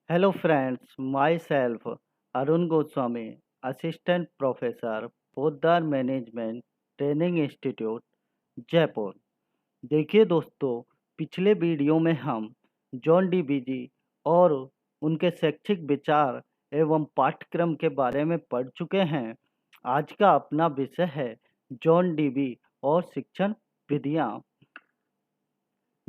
Hello friends, myself Arun Goswami, Assistant Professor, Poddar management training institute, Jaipur. देखिए दोस्तों, पिछले video में हम जॉन डी बीजी और उनके शैक्षिक विचार एवं पाठ्यक्रम के बारे में पढ़ चुके हैं। आज का अपना विषय है जॉन डीबी और शिक्षण विधियाँ।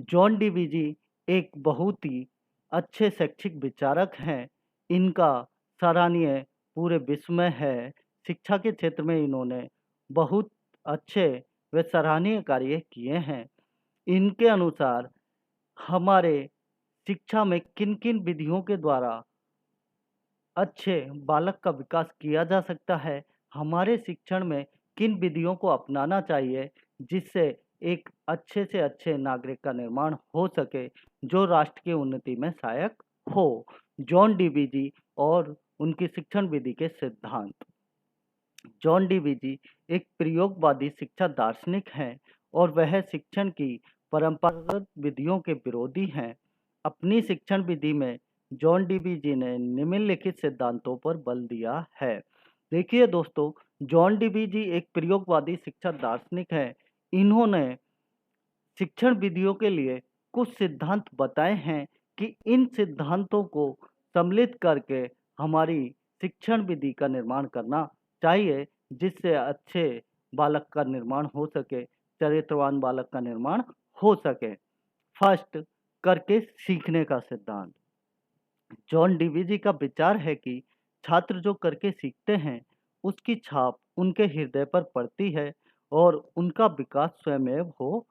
जॉन डी बीजी एक बहुत ही अच्छे शैक्षिक विचारक हैं। इनका सराहनीय पूरे विश्व में है। शिक्षा के क्षेत्र में इन्होंने बहुत अच्छे व सराहनीय कार्य किए हैं। इनके अनुसार हमारे शिक्षा में किन किन विधियों के द्वारा अच्छे बालक का विकास किया जा सकता है, हमारे शिक्षण में किन विधियों को अपनाना चाहिए जिससे एक अच्छे से अच्छे नागरिक का निर्माण हो सके जो राष्ट्र की उन्नति में सहायक हो। जॉन डीबीजी और उनकी शिक्षण विधि के सिद्धांत। जॉन डीबीजी एक प्रयोगवादी शिक्षा दार्शनिक हैं और वह शिक्षण की परंपरागत विधियों के विरोधी हैं। अपनी शिक्षण विधि में जॉन डीबीजी ने निम्नलिखित सिद्धांतों पर बल दिया है। देखिए दोस्तों, जॉन डीबीजी एक प्रयोगवादी शिक्षा दार्शनिक है। इन्होंने शिक्षण विधियों के लिए कुछ सिद्धांत बताए हैं कि इन सिद्धांतों को सम्मिलित करके हमारी शिक्षण विधि का निर्माण करना चाहिए जिससे अच्छे बालक का निर्माण हो सके, चरित्रवान बालक का निर्माण हो सके। फर्स्ट, करके सीखने का सिद्धांत। जॉन डीवीजी का विचार है कि छात्र जो करके सीखते हैं उसकी छाप उनके हृदय पर पड़ती है और उनका विकास स्वयं हो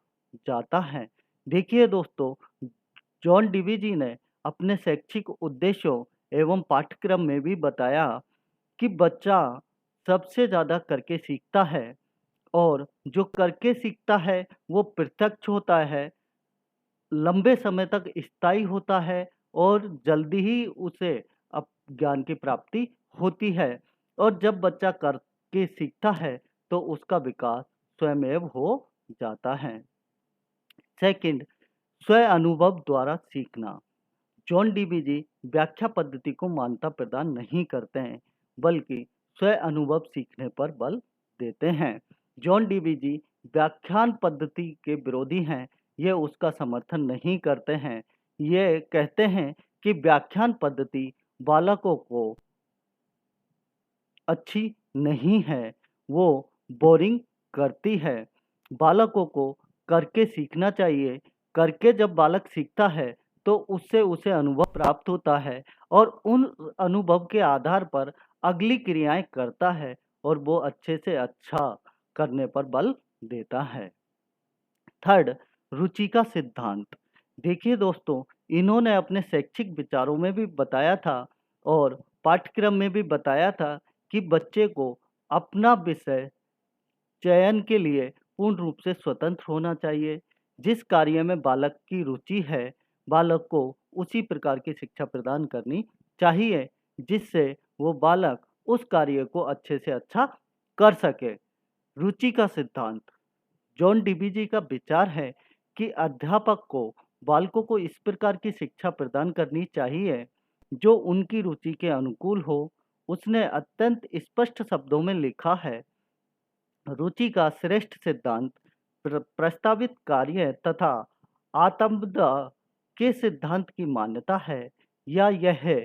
जाता है। देखिए दोस्तों, जॉन डीवीजी ने अपने शैक्षिक उद्देश्यों एवं पाठ्यक्रम में भी बताया कि बच्चा सबसे ज़्यादा करके सीखता है और जो करके सीखता है वो प्रत्यक्ष होता है, लंबे समय तक स्थायी होता है और जल्दी ही उसे अप ज्ञान की प्राप्ति होती है। और जब बच्चा करके सीखता है तो उसका विकास स्वयं हो जाता है। सेकंड, स्व अनुभव द्वारा सीखना। जॉन डीबीजी व्याख्या पद्धति को मान्यता प्रदान नहीं करते हैं बल्कि स्व अनुभव सीखने पर बल देते हैं। जॉन डीबीजी व्याख्यान पद्धति के विरोधी हैं। ये उसका समर्थन नहीं करते हैं। ये कहते हैं कि व्याख्यान पद्धति बालकों को अच्छी नहीं है, वो बोरिंग करती है। बालकों को करके सीखना चाहिए। करके जब बालक सीखता है तो उससे उसे अनुभव प्राप्त होता है और उन अनुभव के आधार पर अगली क्रियाएं करता है और वो अच्छे से अच्छा करने पर बल देता है। थर्ड, रुचि का सिद्धांत। देखिए दोस्तों, इन्होंने अपने शैक्षिक विचारों में भी बताया था और पाठ्यक्रम में भी बताया था कि बच्चे को अपना विषय चयन के लिए पूर्ण रूप से स्वतंत्र होना चाहिए। जिस कार्य में बालक की रुचि है, बालक को उसी प्रकार की शिक्षा प्रदान करनी चाहिए जिससे वो बालक उस कार्य को अच्छे से अच्छा कर सके। रुचि का सिद्धांत। जॉन डीबीजी का विचार है कि अध्यापक को बालकों को इस प्रकार की शिक्षा प्रदान करनी चाहिए जो उनकी रुचि के अनुकूल हो। उसने अत्यंत स्पष्ट शब्दों में लिखा है, रुचि का श्रेष्ठ सिद्धांत प्रस्तावित कार्य तथा आत्मदा के सिद्धांत की मान्यता है या यह है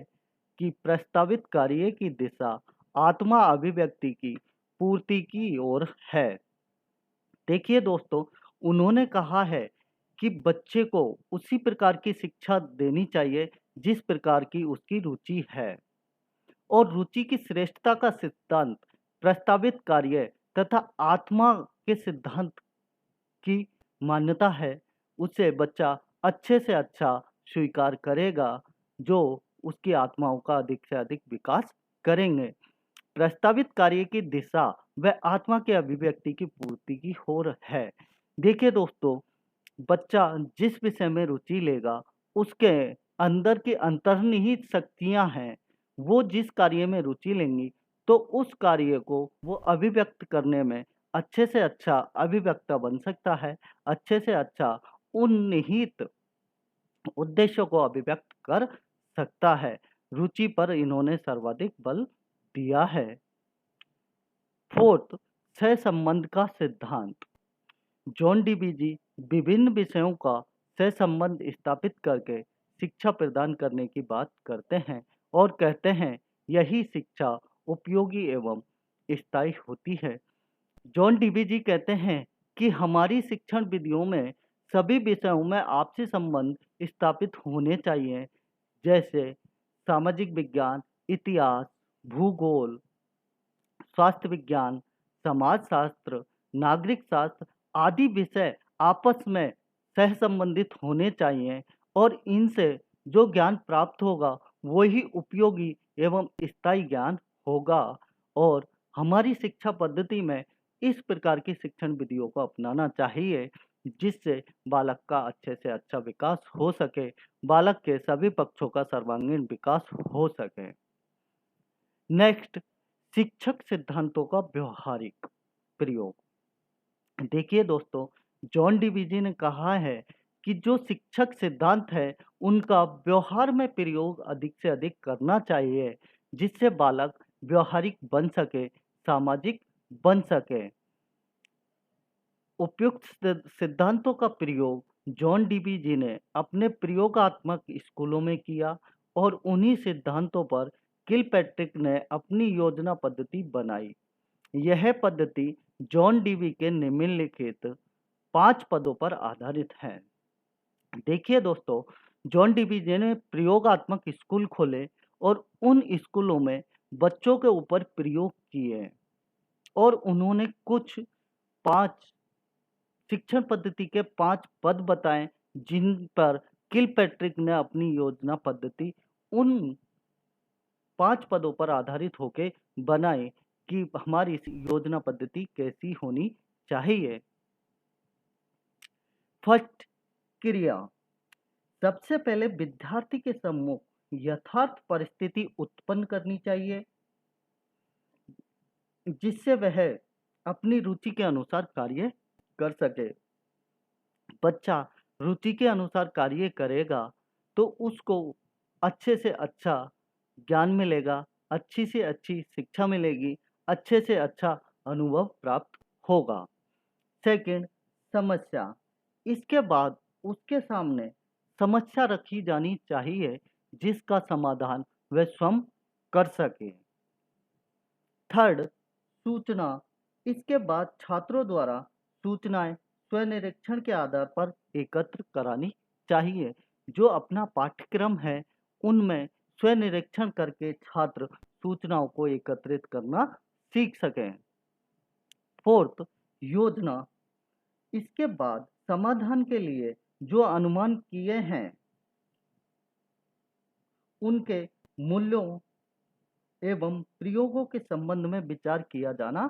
कि प्रस्तावित कार्य की दिशा आत्मा अभिव्यक्ति की पूर्ति की ओर है। देखिए दोस्तों, उन्होंने कहा है कि बच्चे को उसी प्रकार की शिक्षा देनी चाहिए जिस प्रकार की उसकी रुचि है और रुचि की श्रेष्ठता का सिद्धांत प्रस्तावित कार्य तथा आत्मा के सिद्धांत की मान्यता है। उसे बच्चा अच्छे से अच्छा स्वीकार करेगा जो उसकी आत्माओं का अधिक से अधिक विकास करेंगे। प्रस्तावित कार्य की दिशा वह आत्मा के अभिव्यक्ति की पूर्ति की ओर है। देखिए दोस्तों, बच्चा जिस विषय में रुचि लेगा उसके अंदर की अंतर्निहित शक्तियां हैं। वो जिस कार्य में रुचि लेंगी तो उस कार्य को वो अभिव्यक्त करने में अच्छे से अच्छा अभिव्यक्ता बन सकता है, अच्छे से अच्छा उन निहित उद्देश्यों को अभिव्यक्त कर सकता है। रुचि पर इन्होंने सर्वाधिक बल दिया है। फोर्थ, सहसंबंध का सिद्धांत। जॉन डीबीजी विभिन्न विषयों का सहसंबंध स्थापित करके शिक्षा प्रदान करने की बात करते हैं और कहते हैं यही शिक्षा उपयोगी एवं स्थायी होती है। जॉन डीबीजी कहते हैं कि हमारी शिक्षण विधियों में सभी विषयों में आपसी संबंध स्थापित होने चाहिए, जैसे सामाजिक विज्ञान, इतिहास, भूगोल, स्वास्थ्य विज्ञान, समाजशास्त्र, नागरिक शास्त्र आदि विषय आपस में सहसंबंधित होने चाहिए और इनसे जो ज्ञान प्राप्त होगा वही उपयोगी एवं स्थायी ज्ञान होगा। और हमारी शिक्षा पद्धति में इस प्रकार की शिक्षण विधियों को अपनाना चाहिए जिससे बालक का अच्छे से अच्छा विकास हो सके, बालक के सभी पक्षों का सर्वांगीण विकास हो सके। नेक्स्ट, शिक्षक सिद्धांतों का व्यवहारिक प्रयोग। देखिए दोस्तों, जॉन डीबीजी ने कहा है कि जो शिक्षक सिद्धांत है उनका व्यवहार में प्रयोग अधिक से अधिक करना चाहिए जिससे बालक व्यवहारिक बन सके, सामाजिक बन सके। उपयुक्त सिद्धांतों का प्रयोग जॉन डीबीजी ने अपने प्रयोगात्मक स्कूलों में किया और उन्हीं सिद्धांतों पर किलपैट्रिक ने अपनी योजना पद्धति बनाई। यह पद्धति जॉन डीबी के निम्नलिखित 5 पदों पर आधारित है। देखिए दोस्तों, जॉन डीबीजी ने प्रयोगात्मक स्कूल खोले और उन स्कूलों में बच्चों के ऊपर प्रयोग किए और उन्होंने कुछ 5 शिक्षण पद्धति के 5 पद बताएं जिन पर किलपैट्रिक ने अपनी योजना पद्धति उन 5 पदों पर आधारित होकर बनाई कि हमारी योजना पद्धति कैसी होनी चाहिए। फर्स्ट, क्रिया। सबसे पहले विद्यार्थी के सम्मुख यथार्थ परिस्थिति उत्पन्न करनी चाहिए जिससे वह अपनी रुचि के अनुसार कार्य कर सके। बच्चा रुचि के अनुसार कार्य करेगा तो उसको अच्छे से अच्छा ज्ञान मिलेगा, अच्छी से अच्छी शिक्षा मिलेगी, अच्छे से अच्छा अनुभव प्राप्त होगा। सेकंड, समस्या। इसके बाद उसके सामने समस्या रखी जानी चाहिए जिसका समाधान वह स्वयं कर सके। थर्ड, सूचना। इसके बाद छात्रों द्वारा सूचनाएं स्वनिरीक्षण के आधार पर एकत्र करानी चाहिए। जो अपना पाठ्यक्रम है उनमें स्वनिरीक्षण करके छात्र सूचनाओं को एकत्रित करना सीख सकें। फोर्थ, योजना। इसके बाद समाधान के लिए जो अनुमान किए हैं उनके मूल्यों एवं प्रयोगों के संबंध में विचार किया जाना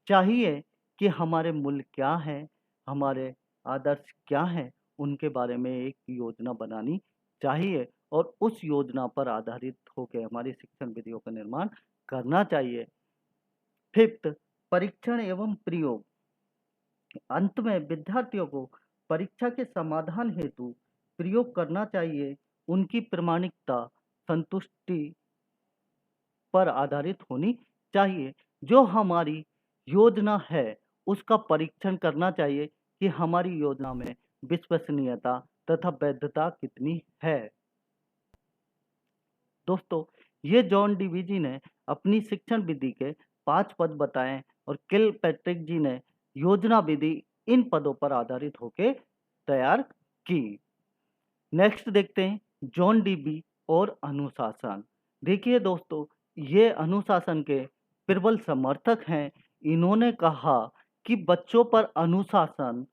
चाहिए कि हमारे मूल्य क्या हैं, हमारे आदर्श क्या हैं, उनके बारे में एक योजना बनानी चाहिए और उस योजना पर आधारित होकर हमारी शिक्षण विधियों का निर्माण करना चाहिए। फिफ्थ, परीक्षण एवं प्रयोग। अंत में विद्यार्थियों को परीक्षा के समाधान हेतु प्रयोग करना चाहिए। उनकी प्रामाणिकता संतुष्टि पर आधारित होनी चाहिए। जो हमारी योजना है उसका परीक्षण करना चाहिए कि हमारी योजना में विश्वसनीयता तथा वैधता कितनी है। दोस्तों, ये जॉन डीबीजी ने अपनी शिक्षण विधि के 5 पद बताएं और किलपैट्रिक जी ने योजना विधि इन पदों पर आधारित होकर तैयार की। नेक्स्ट देखते हैं जॉन डीबी और अनुशासन। देखिए दोस्तों, ये अनुशासन के प्रबल समर्थक हैं। इन्होंने कहा कि बच्चों पर अनुशासन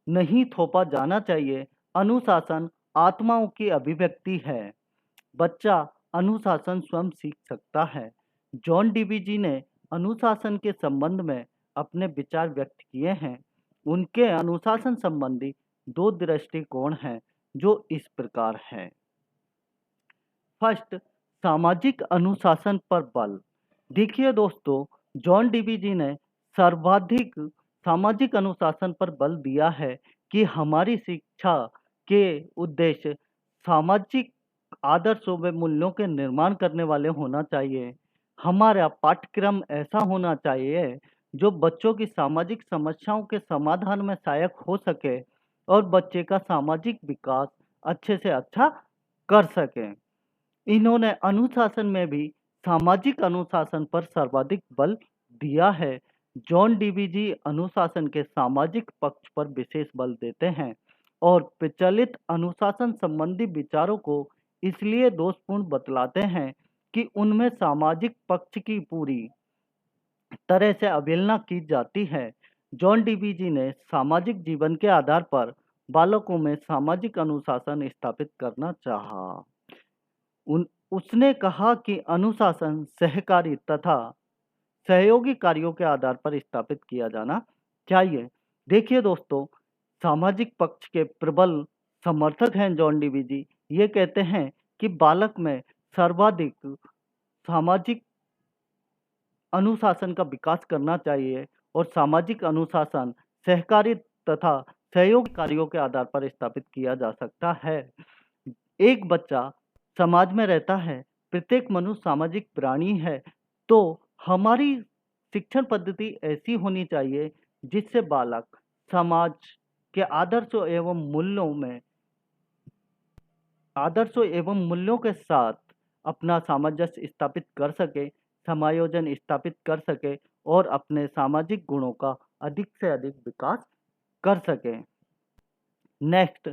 नहीं थोपा जाना चाहिए। अनुशासन आत्माओं की अभिव्यक्ति है। बच्चा अनुशासन स्वयं सीख सकता है। जॉन डीबीजी ने अनुशासन के संबंध में अपने विचार व्यक्त किए हैं। उनके अनुशासन संबंधी 2 दृष्टिकोण हैं जो इस प्रकार हैं। फर्स्ट, सामाजिक अनुशासन पर बल। देखिए दोस्तों, जॉन डीबीजी ने सर्वाधिक सामाजिक अनुशासन पर बल दिया है कि हमारी शिक्षा के उद्देश्य सामाजिक आदर्शों व मूल्यों के निर्माण करने वाले होना चाहिए। हमारा पाठ्यक्रम ऐसा होना चाहिए जो बच्चों की सामाजिक समस्याओं के समाधान में सहायक हो सके और बच्चे का सामाजिक विकास अच्छे से अच्छा कर सके। इन्होंने अनुशासन में भी सामाजिक अनुशासन पर सर्वाधिक बल दिया है। जॉन डीवीजी अनुशासन के सामाजिक पक्ष पर विशेष बल देते हैं और प्रचलित अनुशासन संबंधी विचारों को इसलिए दोषपूर्ण बतलाते हैं कि उनमें सामाजिक पक्ष की पूरी तरह से अवहेलना की जाती है। जॉन डीवीजी ने सामाजिक जीवन के आधार पर बालकों में सामाजिक अनुशासन स्थापित करना चाहा। उसने कहा कि अनुशासन सहकारी तथा सहयोगी कार्यों के आधार पर स्थापित किया जाना चाहिए। देखिए दोस्तों, सामाजिक पक्ष के प्रबल समर्थक हैं जॉन डीवीजी। ये कहते हैं कि बालक में सर्वाधिक सामाजिक अनुशासन का विकास करना चाहिए और सामाजिक अनुशासन सहकारी तथा सहयोग कार्यों के आधार पर स्थापित किया जा सकता है। एक बच्चा समाज में रहता है, प्रत्येक मनुष्य सामाजिक प्राणी है, तो हमारी शिक्षण पद्धति ऐसी होनी चाहिए जिससे बालक समाज के आदर्शों एवं मूल्यों के साथ अपना सामंजस्य स्थापित कर सके, समायोजन स्थापित कर सके और अपने सामाजिक गुणों का अधिक से अधिक विकास कर सके। नेक्स्ट,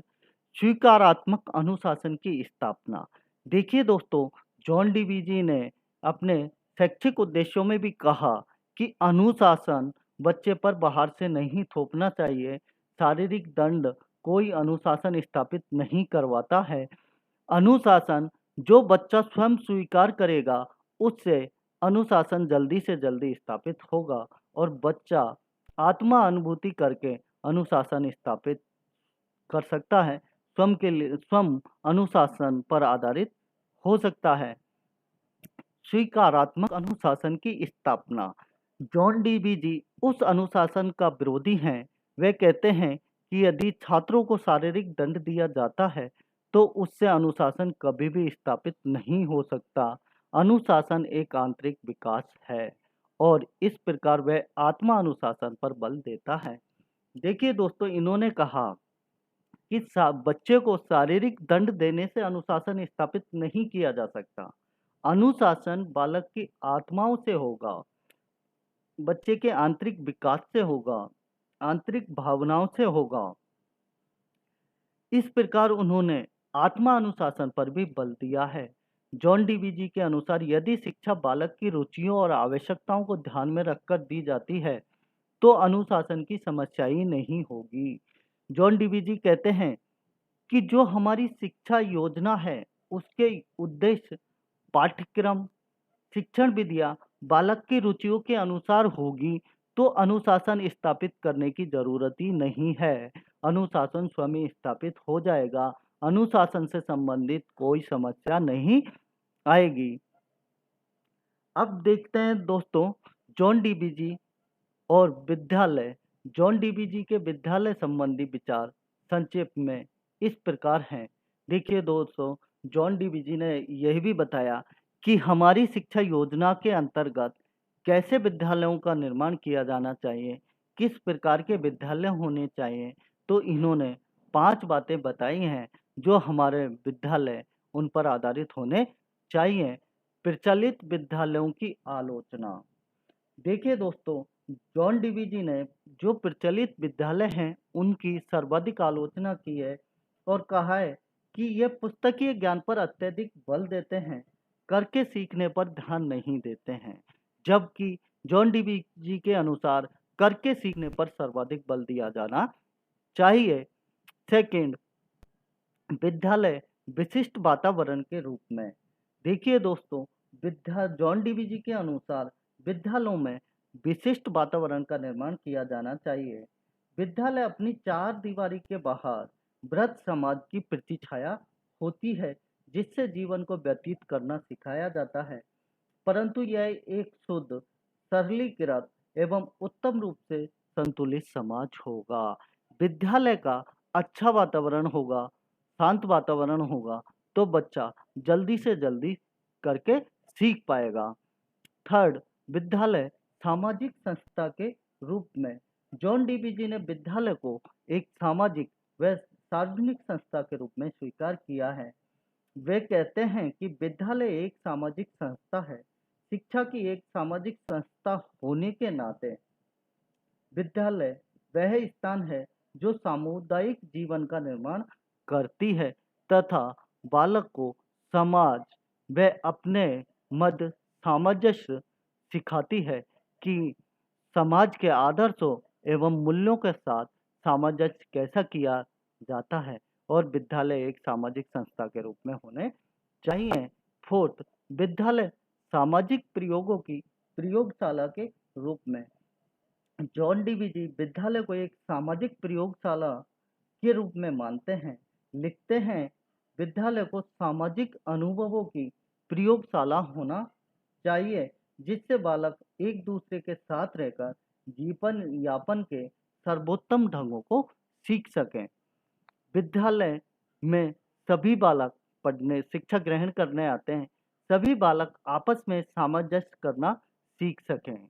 स्वीकारात्मक अनुशासन की स्थापना। देखिए दोस्तों, जॉन डीवीजी ने अपने शैक्षिक उद्देश्यों में भी कहा कि अनुशासन बच्चे पर बाहर से नहीं थोपना चाहिए। शारीरिक दंड कोई अनुशासन स्थापित नहीं करवाता है। अनुशासन जो बच्चा स्वयं स्वीकार करेगा, उससे अनुशासन जल्दी से जल्दी स्थापित होगा और बच्चा आत्मा अनुभूति करके अनुशासन स्थापित कर सकता है, स्वयं अनुशासन पर आधारित हो सकता है। स्वीकारात्मक अनुशासन की स्थापना। जॉन डीवीजी उस अनुशासन का विरोधी हैं। वे कहते हैं कि यदि छात्रों को शारीरिक दंड दिया जाता है तो उससे अनुशासन कभी भी स्थापित नहीं हो सकता। अनुशासन एक आंतरिक विकास है और इस प्रकार वह आत्मा अनुशासन पर बल देता है। देखिए दोस्तों, इन्होंने कहा कि बच्चे को शारीरिक दंड देने से अनुशासन स्थापित नहीं किया जा सकता। अनुशासन बालक की आत्माओं से होगा, बच्चे के आंतरिक विकास से होगा, आंतरिक भावनाओं से होगा। इस प्रकार उन्होंने आत्मा अनुशासन पर भी बल दिया है। जॉन डीवीजी के अनुसार यदि शिक्षा बालक की रुचियों और आवश्यकताओं को ध्यान में रखकर दी जाती है तो अनुशासन की समस्या ही नहीं होगी। जॉन डीवीजी कहते हैं कि जो हमारी शिक्षा योजना है उसके उद्देश्य, पाठ्यक्रम, शिक्षण विधियां बालक की रुचियों के अनुसार होगी तो अनुशासन स्थापित करने की जरूरत ही नहीं है। अनुशासन स्वयं स्थापित हो जाएगा। अनुशासन से संबंधित कोई समस्या नहीं आएगी। अब देखते हैं दोस्तों, जॉन डीवीजी और विद्यालय। जॉन डीवीजी के विद्यालय संबंधी विचार संक्षेप में इस प्रकार हैं। देखिए दोस्तों, जॉन डीवीजी ने यह भी बताया कि हमारी शिक्षा योजना के अंतर्गत कैसे विद्यालयों का निर्माण किया जाना चाहिए, किस प्रकार के विद्यालय होने चाहिए। तो इन्होंने 5 बातें बताई हैं जो हमारे विद्यालय उन पर आधारित होने चाहिए। प्रचलित विद्यालयों की आलोचना। देखिए दोस्तों, जॉन डीवीजी ने जो प्रचलित विद्यालय हैं उनकी सर्वाधिक आलोचना की है और कहा है कि यह पुस्तकीय ज्ञान पर अत्यधिक बल देते हैं, करके सीखने पर ध्यान नहीं देते हैं। जबकि जॉन डीवीजी के अनुसार करके सीखने पर सर्वाधिक बल दिया जाना चाहिए। सेकंड, विद्यालय विशिष्ट वातावरण के रूप में। देखिए दोस्तों, जॉन डीवीजी के अनुसार विद्यालयों में विशिष्ट वातावरण का निर्माण किया जाना चाहिए। विद्यालय अपनी 4 दीवारी के बाहर वृहत समाज की प्रतिछाया होती है जिससे जीवन को व्यतीत करना सिखाया जाता है, परंतु यह एक शुद्ध, सरलीकृत एवं उत्तम रूप से संतुलित समाज होगा। विद्यालय का अच्छा वातावरण होगा, शांत वातावरण होगा, तो बच्चा जल्दी से जल्दी करके सीख पाएगा। थर्ड, विद्यालय सामाजिक संस्था के रूप में। जॉन डीवीजी ने विद्यालय को एक सामाजिक व सार्वजनिक संस्था के रूप में स्वीकार किया है। वे कहते हैं कि विद्यालय एक सामाजिक संस्था है। शिक्षा की एक सामाजिक संस्था होने के नाते विद्यालय वह स्थान है जो सामुदायिक जीवन का निर्माण करती है तथा बालक को समाज व अपने मध्य सामंजस्य सिखाती है कि समाज के आदर्शों एवं मूल्यों के साथ सामंजस्य कैसा किया जाता है और विद्यालय एक सामाजिक संस्था के रूप में होने चाहिए। फोर्थ, विद्यालय सामाजिक प्रयोगों की प्रयोगशाला के रूप में। जॉन डीवीजी विद्यालय को एक सामाजिक प्रयोगशाला के रूप में मानते हैं। लिखते हैं, विद्यालय को सामाजिक अनुभवों की प्रयोगशाला होना चाहिए जिससे बालक एक दूसरे के साथ रहकर जीवन यापन के सर्वोत्तम ढंगों को सीख सकें। विद्यालय में सभी बालक पढ़ने शिक्षा ग्रहण करने आते हैं। सभी बालक आपस में सामंजस्य करना सीख सकें।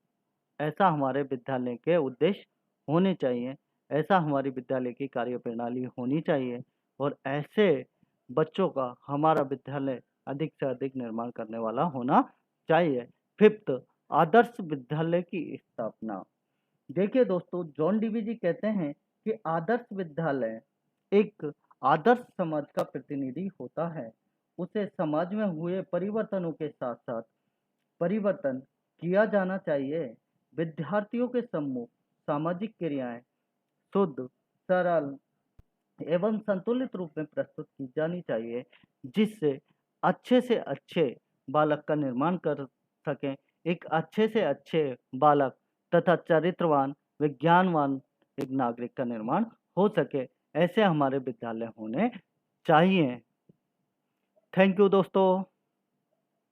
ऐसा हमारे विद्यालय के उद्देश्य होने चाहिए। ऐसा हमारी विद्यालय की कार्यप्रणाली होनी चाहिए और ऐसे बच्चों का हमारा विद्यालय अधिक से अधिक निर्माण करने वाला होना चाहिए। फिफ्थ, आदर्श विद्यालय की स्थापना। देखिए दोस्तों, जॉन डीवीजी कहते हैं कि आदर्श विद्यालय एक आदर्श समाज का प्रतिनिधि होता है। उसे समाज में हुए परिवर्तनों के साथ साथ परिवर्तन किया जाना चाहिए। विद्यार्थियों के सम्मुख सामाजिक क्रियाएं शुद्ध, सरल एवं संतुलित रूप में प्रस्तुत की जानी चाहिए जिससे अच्छे से अच्छे बालक का निर्माण कर सकें। एक अच्छे से अच्छे बालक तथा चरित्रवान विज्ञानवान एक नागरिक का निर्माण हो सके। ऐसे हमारे विद्यालय होने चाहिए। थैंक यू दोस्तों।